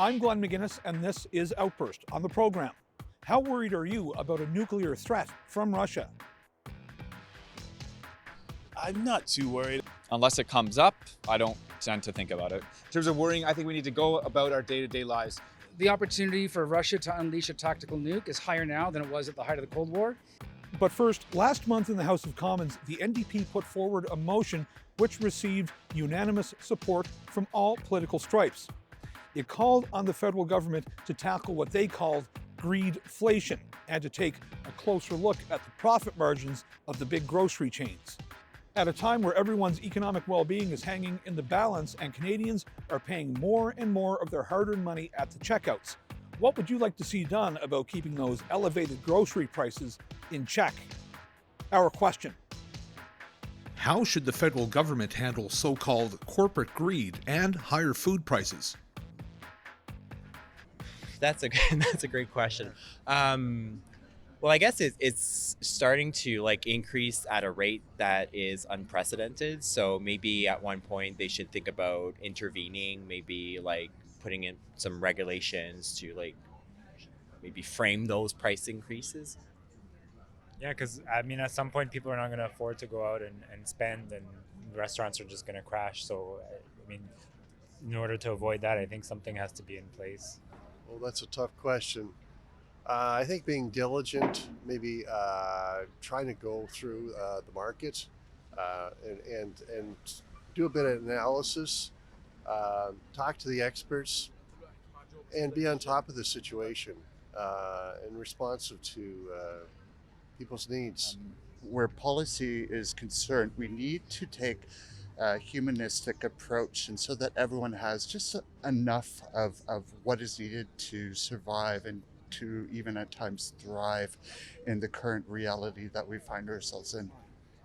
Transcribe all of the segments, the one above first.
I'm Glenn McGinnis, and this is Outburst. On the program, how worried are you about a nuclear threat from Russia? I'm not too worried. Unless it comes up, I don't tend to think about it. In terms of worrying, I think we need to go about our day-to-day lives. The opportunity for Russia to unleash a tactical nuke is higher now than it was at the height of the Cold War. But first, last month in the House of Commons, the NDP put forward a motion which received unanimous support from all political stripes. It called on the federal government to tackle what they called greedflation and to take a closer look at the profit margins of the big grocery chains. At a time where everyone's economic well-being is hanging in the balance and Canadians are paying more and more of their hard-earned money at the checkouts, what would you like to see done about keeping those elevated grocery prices in check? Our question. How should the federal government handle so-called corporate greed and higher food prices? That's a great question. Well, I guess it's starting to increase at a rate that is unprecedented. So maybe at one point they should think about intervening, maybe putting in some regulations to maybe frame those price increases. Yeah, because at some point people are not going to afford to go out and spend, and restaurants are just going to crash. So, in order to avoid that, I think something has to be in place. Well, that's a tough question. I think being diligent, maybe trying to go through the market and do a bit of analysis, talk to the experts, and be on top of the situation and responsive to people's needs. Where policy is concerned, we need to take a humanistic approach, and so that everyone has just enough of what is needed to survive and to even at times thrive in the current reality that we find ourselves in.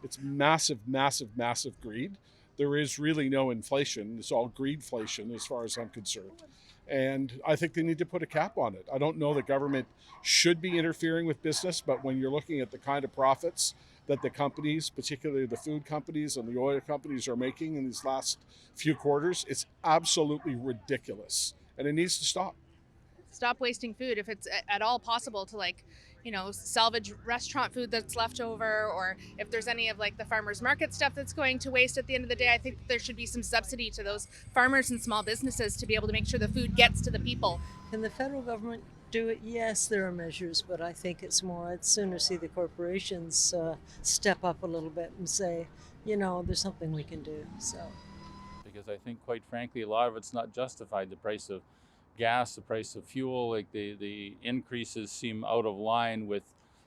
It's massive, massive, massive greed. There is really no inflation. It's all greedflation as far as I'm concerned. And I think they need to put a cap on it. I don't know that government should be interfering with business, but when you're looking at the kind of profits that the companies, particularly the food companies and the oil companies, are making in these last few quarters, it's absolutely ridiculous. And it needs to stop. Stop wasting food if it's at all possible to salvage restaurant food that's left over, or if there's any of the farmers market stuff that's going to waste at the end of the day. I think there should be some subsidy to those farmers and small businesses to be able to make sure the food gets to the people. Can the federal government do it? Yes, there are measures, but I think it's more, I'd sooner see the corporations step up a little bit and say, there's something we can do. So, because I think, quite frankly, a lot of it's not justified. The price of gas, the price of fuel, the increases seem out of line with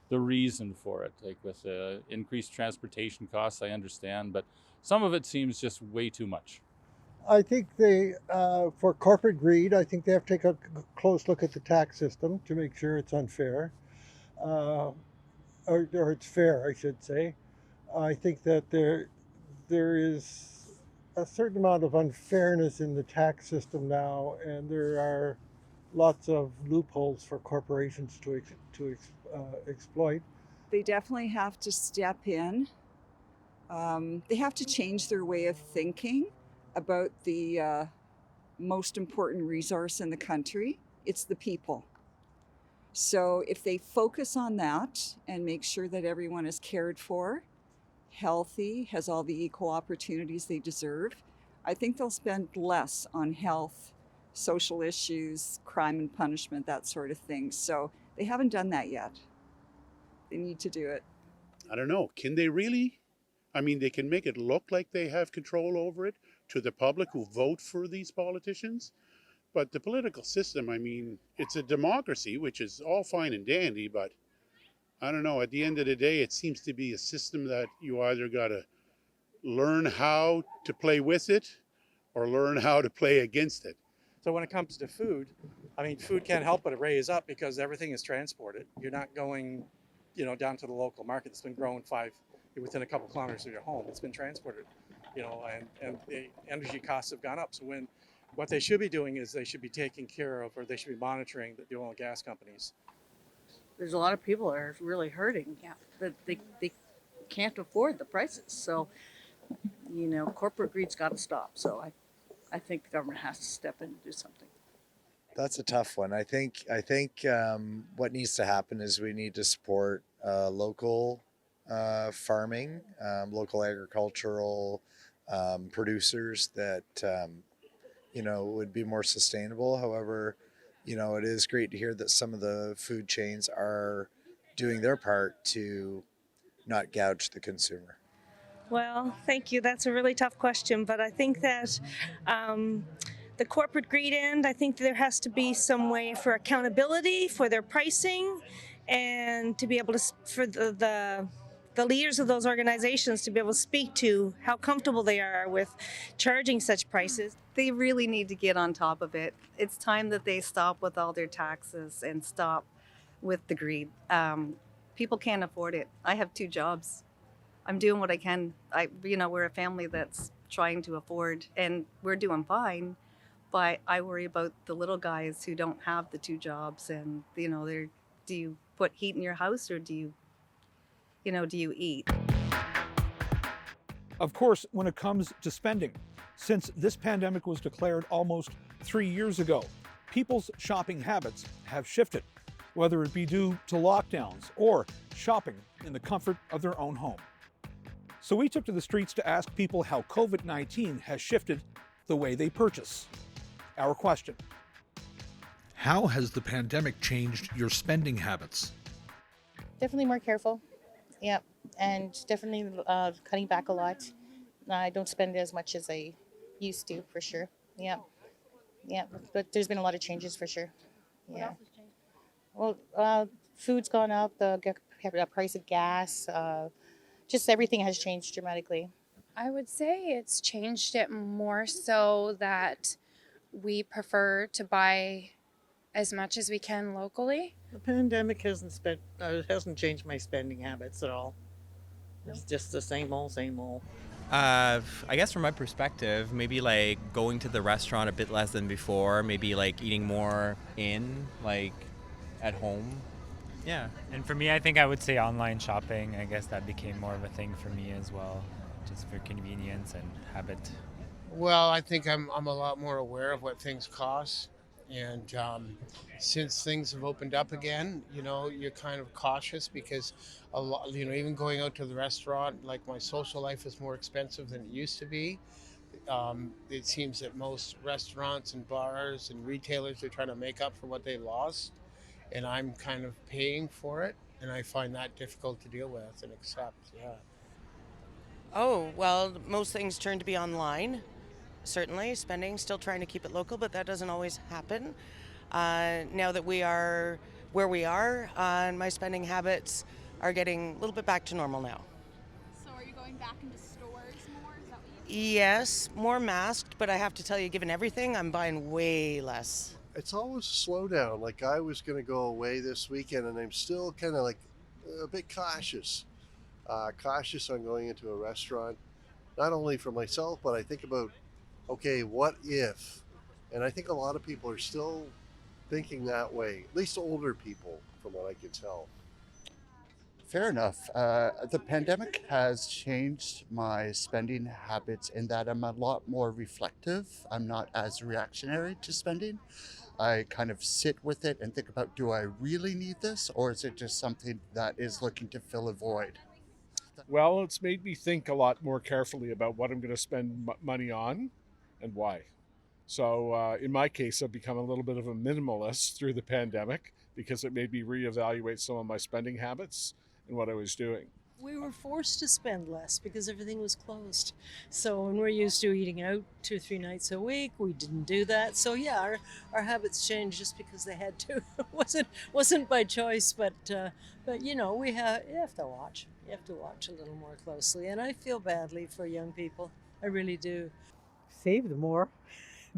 the reason for it. With increased transportation costs, I understand, but some of it seems just way too much. I think for corporate greed, I think they have to take a close look at the tax system to make sure it's unfair, or it's fair, I should say. I think that there is a certain amount of unfairness in the tax system now, and there are lots of loopholes for corporations to exploit. They definitely have to step in. They have to change their way of thinking about the most important resource in the country. It's the people. So if they focus on that and make sure that everyone is cared for, healthy, has all the equal opportunities they deserve, I think they'll spend less on health, social issues, crime and punishment, that sort of thing. So they haven't done that yet. They need to do it. I don't know. Can they really? They can make it look like they have control over it to the public who vote for these politicians. But the political system, it's a democracy, which is all fine and dandy, but I don't know. At the end of the day, it seems to be a system that you either got to learn how to play with it or learn how to play against it. So when it comes to food, food can't help but raise up because everything is transported. You're not going, down to the local market that's been grown within a couple kilometers of your home. It's been transported, and the energy costs have gone up. So what they should be doing is they should be taking care of, or they should be monitoring the oil and gas companies. There's a lot of people that are really hurting. Yeah. That they can't afford the prices. So, corporate greed's got to stop. So I think the government has to step in and do something. That's a tough one. I think what needs to happen is we need to support local farming, local agricultural producers that would be more sustainable. However, it is great to hear that some of the food chains are doing their part to not gouge the consumer. Well, thank you. That's a really tough question, but I think that the corporate greed end, I think there has to be some way for accountability for their pricing, and to be able to for the leaders of those organizations to be able to speak to how comfortable they are with charging such prices. They really need to get on top of it. It's time that they stop with all their taxes and stop with the greed. People can't afford it. I have 2 jobs. I'm doing what I can. We're a family that's trying to afford, and we're doing fine. But I worry about the little guys who don't have the 2 jobs, and do you put heat in your house, or do you eat? Of course, when it comes to spending, since this pandemic was declared almost 3 years ago, people's shopping habits have shifted, whether it be due to lockdowns or shopping in the comfort of their own home. So we took to the streets to ask people how COVID-19 has shifted the way they purchase. Our question: how has the pandemic changed your spending habits? Definitely more careful. Yep. And definitely cutting back a lot. I don't spend as much as I used to, for sure. Yeah. Yeah. But there's been a lot of changes for sure. Yeah. Well, food's gone up, the price of gas, just everything has changed dramatically. I would say it's changed it more so that we prefer to buy as much as we can locally. The pandemic hasn't changed my spending habits at all. It's just the same old, same old. I guess from my perspective, maybe like going to the restaurant a bit less than before, maybe like eating more at home. Yeah. And for me, I think I would say online shopping. I guess that became more of a thing for me as well, just for convenience and habit. Well, I think I'm a lot more aware of what things cost. And since things have opened up again, you're kind of cautious because a lot, even going out to the restaurant, like my social life is more expensive than it used to be. It seems that most restaurants and bars and retailers are trying to make up for what they lost. And I'm kind of paying for it. And I find that difficult to deal with and accept, yeah. Oh, well, most things turn to be online. Certainly, spending, still trying to keep it local, but that doesn't always happen. Now that we are where we are, my spending habits are getting a little bit back to normal now. So are you going back into stores more? Is that what you Yes, more masked, but I have to tell you, given everything, I'm buying way less. It's always a slowdown. Like I was going to go away this weekend, and I'm still kind of like a bit cautious. Cautious on going into a restaurant, not only for myself, but I think about, okay, what if? And I think a lot of people are still thinking that way, at least older people, from what I can tell. Fair enough. The pandemic has changed my spending habits in that I'm a lot more reflective. I'm not as reactionary to spending. I kind of sit with it and think about, do I really need this, or is it just something that is looking to fill a void? Well, it's made me think a lot more carefully about what I'm going to spend money on and why. So in my case, I've become a little bit of a minimalist through the pandemic because it made me reevaluate some of my spending habits and what I was doing. We were forced to spend less because everything was closed. So when we're used to eating out 2 or 3 nights a week, we didn't do that. So yeah, our habits changed just because they had to. It wasn't by choice, but you have to watch. You have to watch a little more closely. And I feel badly for young people. I really do. Saved more,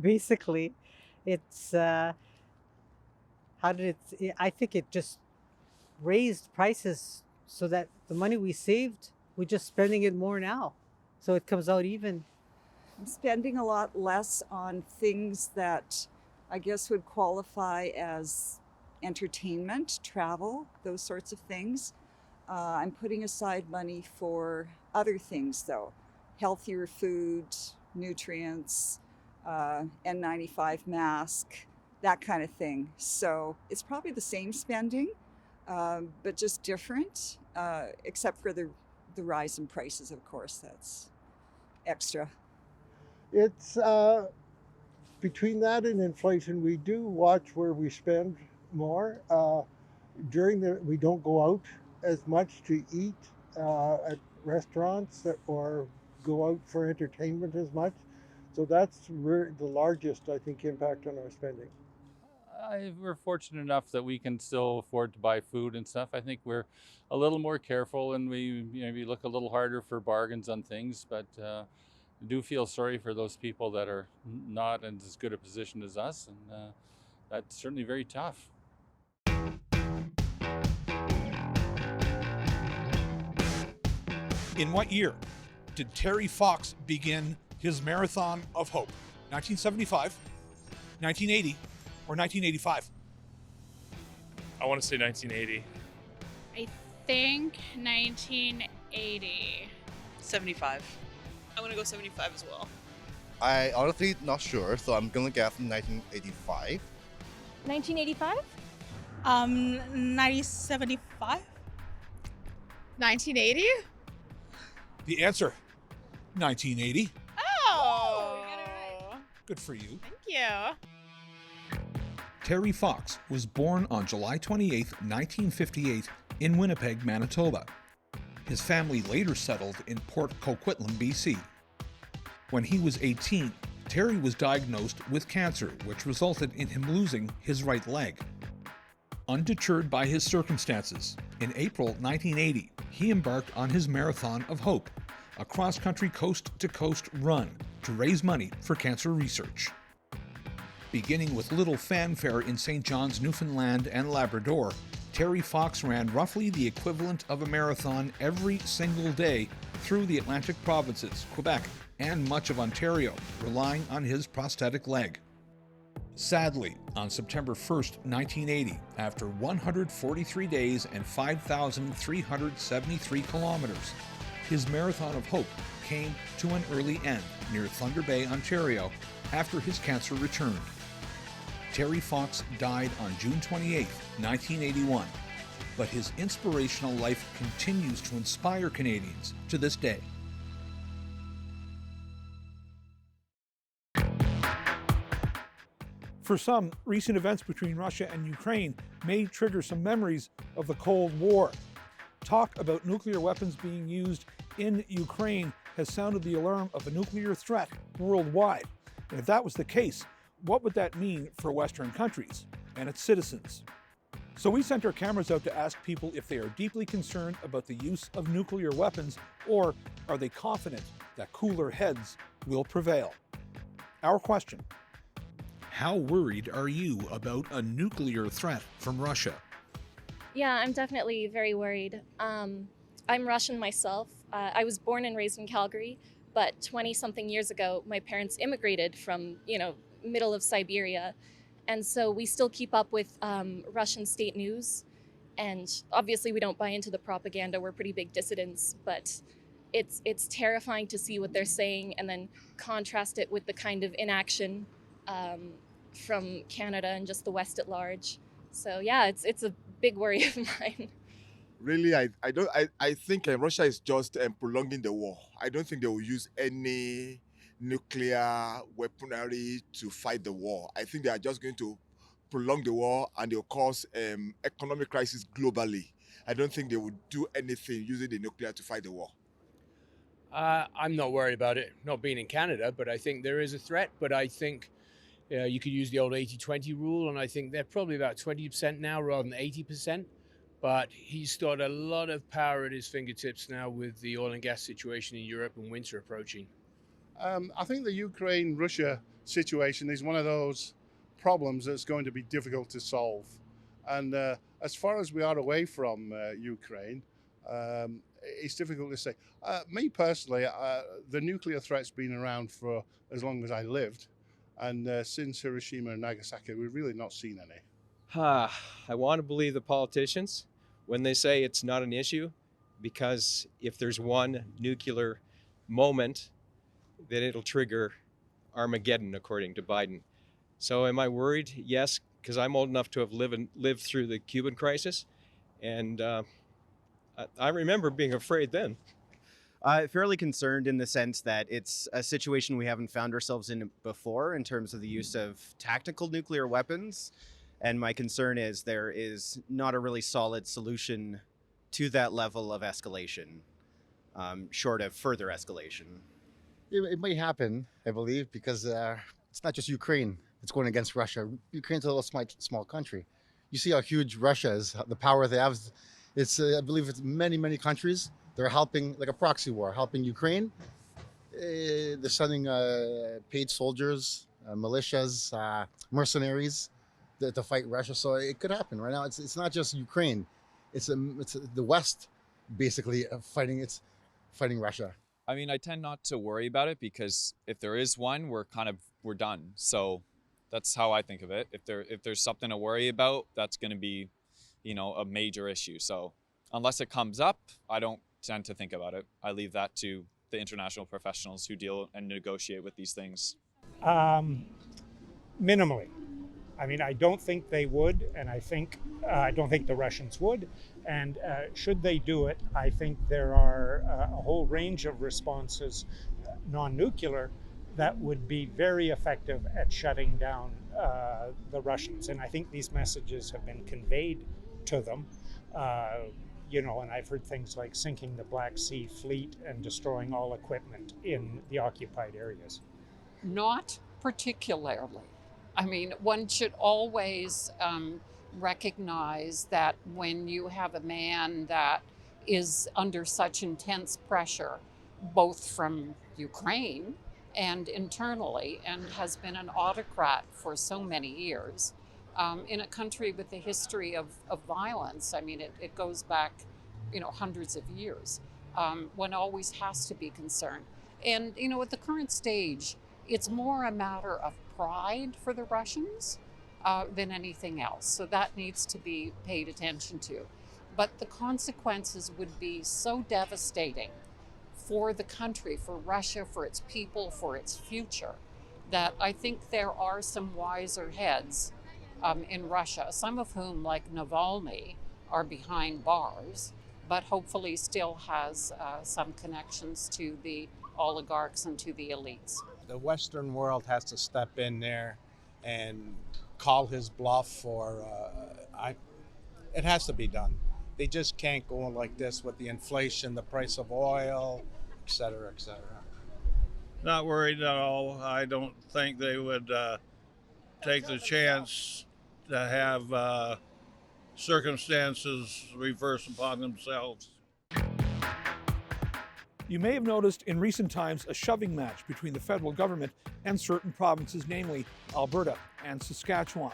basically. It's I think it just raised prices so that the money we saved, we're just spending it more now. So it comes out even. I'm spending a lot less on things that I guess would qualify as entertainment, travel, those sorts of things. I'm putting aside money for other things though. Healthier food, nutrients, N95 mask, that kind of thing. So it's probably the same spending, but just different, except for the rise in prices, of course. That's extra. It's between that and inflation, we do watch where we spend more. We don't go out as much to eat at restaurants or go out for entertainment as much. So that's the largest, I think, impact on our spending. We're fortunate enough that we can still afford to buy food and stuff. I think we're a little more careful and we maybe look a little harder for bargains on things, but I do feel sorry for those people that are not in as good a position as us, and that's certainly very tough. In what year did Terry Fox begin his marathon of hope? 1975, 1980, or 1985? I want to say 1980. I think 1980. 75. I'm gonna go 75 as well. I honestly not sure, so I'm gonna guess 1985. 1985? 1975. 1980? The answer, 1980. Oh! Good for you. Thank you. Terry Fox was born on July 28, 1958 in Winnipeg, Manitoba. His family later settled in Port Coquitlam, BC. When he was 18, Terry was diagnosed with cancer, which resulted in him losing his right leg. Undeterred by his circumstances, in April 1980, he embarked on his Marathon of Hope, a cross-country coast-to-coast run to raise money for cancer research. Beginning with little fanfare in St. John's, Newfoundland and Labrador, Terry Fox ran roughly the equivalent of a marathon every single day through the Atlantic provinces, Quebec, and much of Ontario, relying on his prosthetic leg. Sadly, on September 1st, 1980, after 143 days and 5,373 kilometers, his Marathon of Hope came to an early end near Thunder Bay, Ontario, after his cancer returned. Terry Fox died on June 28, 1981, but his inspirational life continues to inspire Canadians to this day. For some, recent events between Russia and Ukraine may trigger some memories of the Cold War. Talk about nuclear weapons being used in Ukraine has sounded the alarm of a nuclear threat worldwide. And if that was the case, what would that mean for Western countries and its citizens? So we sent our cameras out to ask people if they are deeply concerned about the use of nuclear weapons, or are they confident that cooler heads will prevail? Our question: how worried are you about a nuclear threat from Russia? Yeah, I'm definitely very worried. I'm Russian myself. I was born and raised in Calgary, but 20-something years ago, my parents immigrated from, middle of Siberia. And so we still keep up with Russian state news. And obviously we don't buy into the propaganda. We're pretty big dissidents, but it's terrifying to see what they're saying and then contrast it with the kind of inaction from Canada and just the West at large. So yeah, it's a big worry of mine. Really, I think Russia is just prolonging the war. I don't think they will use any nuclear weaponry to fight the war. I think they are just going to prolong the war and they'll cause economic crisis globally. I don't think they would do anything using the nuclear to fight the war. I'm not worried about it, not being in Canada, but I think there is a threat. But I think you could use the old 80-20 rule, and I think they're probably about 20% now rather than 80%. But he's got a lot of power at his fingertips now with the oil and gas situation in Europe and winter approaching. I think the Ukraine-Russia situation is one of those problems that's going to be difficult to solve. And as far as we are away from Ukraine, it's difficult to say. Me personally, the nuclear threat's been around for as long as I lived. And since Hiroshima and Nagasaki, we've really not seen any. I want to believe the politicians when they say it's not an issue, because if there's one nuclear moment, then it'll trigger Armageddon, according to Biden. So am I worried? Yes, because I'm old enough to have lived through the Cuban crisis, and I remember being afraid then. Fairly concerned in the sense that it's a situation we haven't found ourselves in before in terms of the use of tactical nuclear weapons. And my concern is there is not a really solid solution to that level of escalation, short of further escalation. It may happen, I believe, because it's not just Ukraine that's going against Russia. Ukraine's a little small country. You see how huge Russia is, the power they have. It's, I believe it's many countries. They're helping, like a proxy war, helping Ukraine. They're sending paid soldiers, militias, mercenaries to fight Russia. So it could happen right now. It's not just Ukraine. It's the West basically fighting Russia. I mean, I tend not to worry about it because if there is one, we're done. So that's how I think of it. If there's something to worry about, that's going to be, a major issue. So unless it comes up, I don't tend to think about it. I leave that to the international professionals who deal and negotiate with these things. Minimally. I mean, I don't think they would, and I don't think the Russians would. And should they do it, I think there are a whole range of responses, non-nuclear, that would be very effective at shutting down the Russians. And I think these messages have been conveyed to them. And I've heard things like sinking the Black Sea fleet and destroying all equipment in the occupied areas. Not particularly. I mean, one should always recognize that when you have a man that is under such intense pressure, both from Ukraine and internally, and has been an autocrat for so many years, in a country with a history of violence. I mean, it goes back, hundreds of years. One always has to be concerned. And, at the current stage, it's more a matter of pride for the Russians than anything else. So that needs to be paid attention to. But the consequences would be so devastating for the country, for Russia, for its people, for its future, that I think there are some wiser heads in Russia, some of whom, like Navalny, are behind bars, but hopefully still has some connections to the oligarchs and to the elites. The Western world has to step in there and call his bluff, it has to be done. They just can't go on like this with the inflation, the price of oil, et cetera, et cetera. Not worried at all. I don't think they would take the chance to have circumstances reverse upon themselves. You may have noticed in recent times a shoving match between the federal government and certain provinces, namely Alberta and Saskatchewan.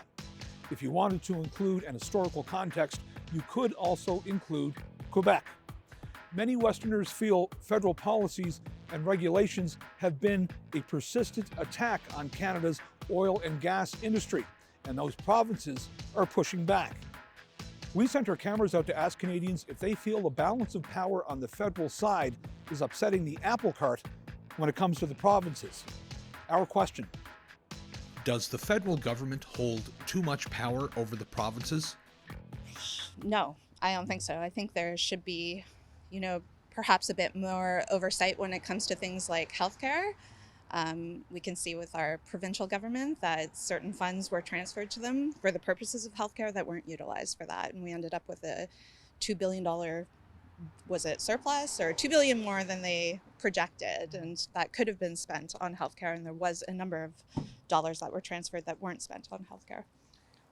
If you wanted to include an historical context, you could also include Quebec. Many Westerners feel federal policies and regulations have been a persistent attack on Canada's oil and gas industry, and those provinces are pushing back. We sent our cameras out to ask Canadians if they feel the balance of power on the federal side is upsetting the apple cart when it comes to the provinces. Our question: does the federal government hold too much power over the provinces? No, I don't think so. I think there should be, perhaps a bit more oversight when it comes to things like healthcare. We can see with our provincial government that certain funds were transferred to them for the purposes of healthcare that weren't utilized for that. And we ended up with a $2 billion, was it surplus, or $2 billion more than they projected. And that could have been spent on healthcare. And there was a number of dollars that were transferred that weren't spent on healthcare.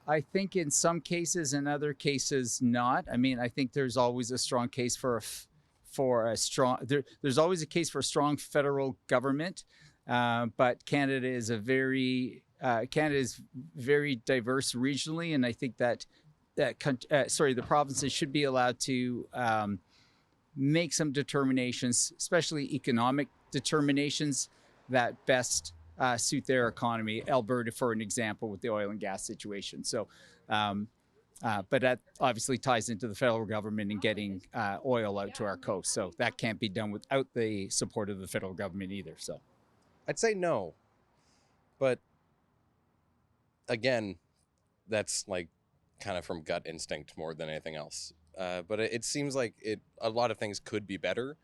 I think in some cases, in other cases, not. I mean, I think there's always a strong case there's always a case for a strong federal government. But Canada is very diverse regionally, and I think that the provinces should be allowed to make some determinations, especially economic determinations that best suit their economy. Alberta, for an example, with the oil and gas situation. So, but that obviously ties into the federal government and getting oil out to our coast. So that can't be done without the support of the federal government either. So. I'd say no, but again, that's like kind of from gut instinct more than anything else. But it seems like a lot of things could be better,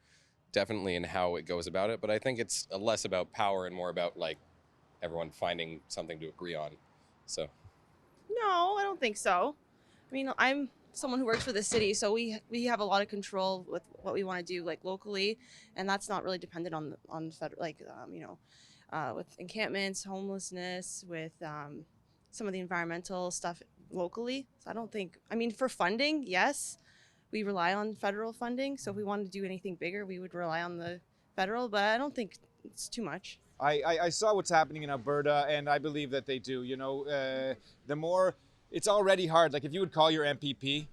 definitely in how it goes about it. But I think it's less about power and more about like everyone finding something to agree on. So No, I don't think so. I mean, I'm someone who works for the city, so we have a lot of control with what we want to do like locally, and that's not really dependent on federal with encampments, homelessness, with some of the environmental stuff locally. So I don't think. I mean, for funding, yes, we rely on federal funding. So if we wanted to do anything bigger, we would rely on the federal, but I don't think it's too much. I saw what's happening in Alberta, and I believe that they do. The more it's already hard. Like if you would call your MPP,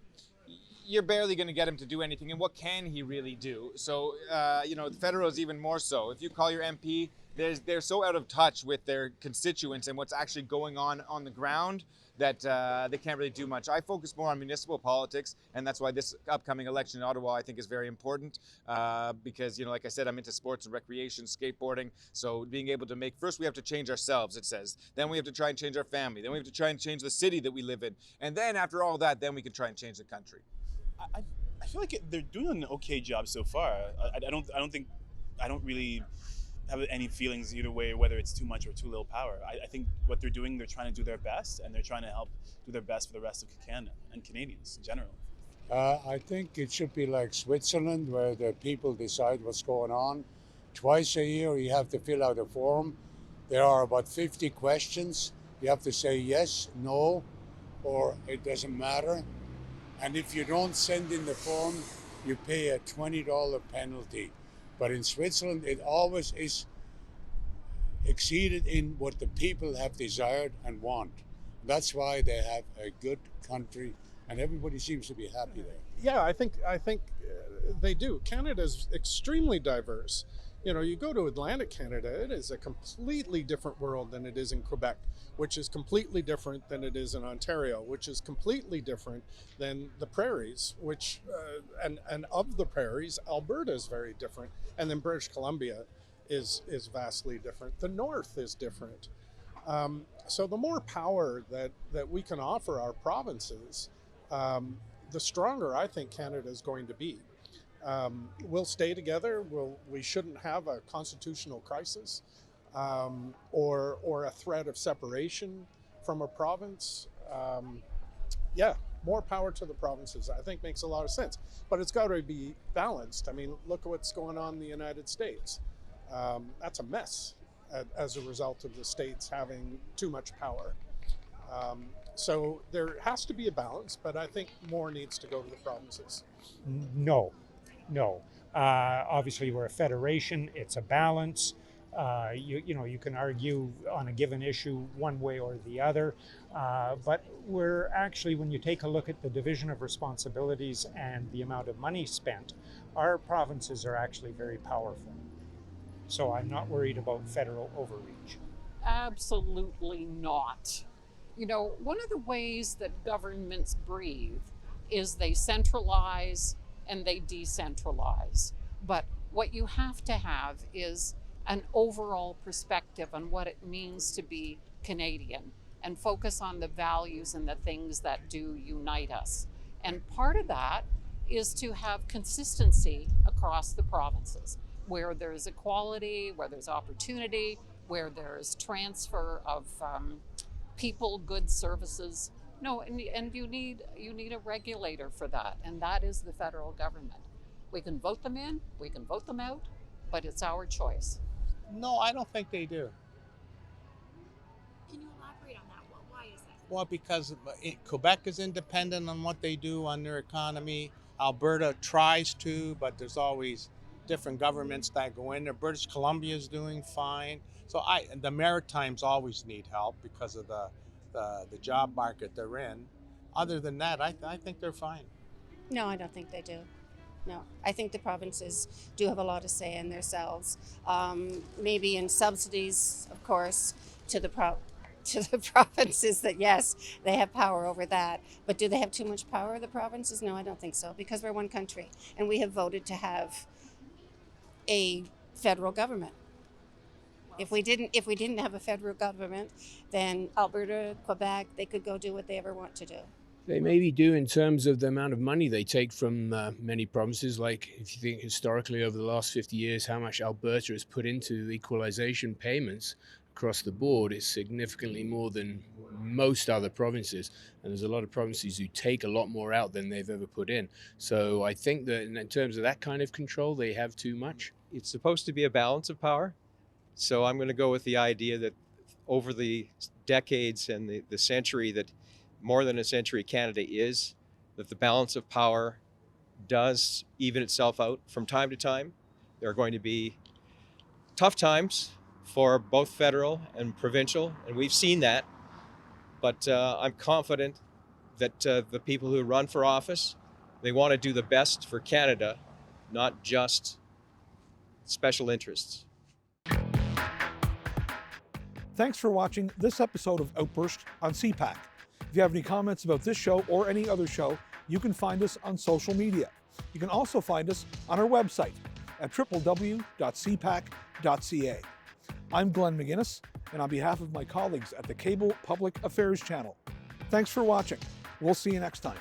you're barely going to get him to do anything. And what can he really do? So, the federal is even more so. If you call your MP, they're so out of touch with their constituents and what's actually going on the ground that they can't really do much. I focus more on municipal politics, and that's why this upcoming election in Ottawa I think is very important because, like I said, I'm into sports and recreation, skateboarding. So being able to first we have to change ourselves, it says. Then we have to try and change our family. Then we have to try and change the city that we live in. And then after all that, then we can try and change the country. I feel like they're doing an okay job so far. I don't really have any feelings either way, whether it's too much or too little power. I think what they're doing, they're trying to do their best, and they're trying to help do their best for the rest of Canada and Canadians in general. I think it should be like Switzerland, where the people decide what's going on. Twice a year, you have to fill out a form. There are about 50 questions. You have to say yes, no, or it doesn't matter. And if you don't send in the form, you pay a $20 penalty. But in Switzerland, it always is exceeded in what the people have desired and want. That's why they have a good country, and everybody seems to be happy there. Yeah, I think they do. Canada's extremely diverse. You go to Atlantic Canada, it is a completely different world than it is in Quebec, which is completely different than it is in Ontario, which is completely different than the prairies, which, and of the prairies, Alberta is very different. And then British Columbia is vastly different. The North is different. So the more power that we can offer our provinces, the stronger I think Canada is going to be. We'll stay together. We shouldn't have a constitutional crisis or a threat of separation from a province. More power to the provinces, I think makes a lot of sense. But it's got to be balanced. I mean, look at what's going on in the United States. That's a mess as a result of the states having too much power. So there has to be a balance, but I think more needs to go to the provinces. No. Obviously, we're a federation. It's a balance. You can argue on a given issue one way or the other. But we're actually, when you take a look at the division of responsibilities and the amount of money spent, our provinces are actually very powerful. So I'm not worried about federal overreach. Absolutely not. One of the ways that governments breathe is they centralize and they decentralize. But what you have to have is an overall perspective on what it means to be Canadian and focus on the values and the things that do unite us. And part of that is to have consistency across the provinces, where there's equality, where there's opportunity, where there's transfer of people, goods, services. No, and you need a regulator for that, and that is the federal government. We can vote them in, we can vote them out, but it's our choice. No, I don't think they do. Can you elaborate on that? Why is that? Well, because Quebec is independent on what they do on their economy. Alberta tries to, but there's always different governments that go in there. British Columbia is doing fine. So the Maritimes always need help because of the job market they're in. Other than that, I think they're fine. No, I don't think they do. No, I think the provinces do have a lot to say in themselves. Maybe in subsidies, of course, to the provinces that, yes, they have power over that. But do they have too much power, the provinces? No, I don't think so, because we're one country and we have voted to have a federal government. If we didn't have a federal government, then Alberta, Quebec, they could go do what they ever want to do. They maybe do in terms of the amount of money they take from many provinces. Like if you think historically over the last 50 years, how much Alberta has put into equalization payments across the board is significantly more than most other provinces. And there's a lot of provinces who take a lot more out than they've ever put in. So I think that in terms of that kind of control, they have too much. It's supposed to be a balance of power. So I'm going to go with the idea that over the decades and the century that more than a century Canada is, that the balance of power does even itself out from time to time. There are going to be tough times for both federal and provincial, and we've seen that. But I'm confident that the people who run for office, they want to do the best for Canada, not just special interests. Thanks for watching this episode of Outburst on CPAC. If you have any comments about this show or any other show, you can find us on social media. You can also find us on our website at www.cpac.ca. I'm Glenn McGuinness, and on behalf of my colleagues at the Cable Public Affairs Channel, thanks for watching. We'll see you next time.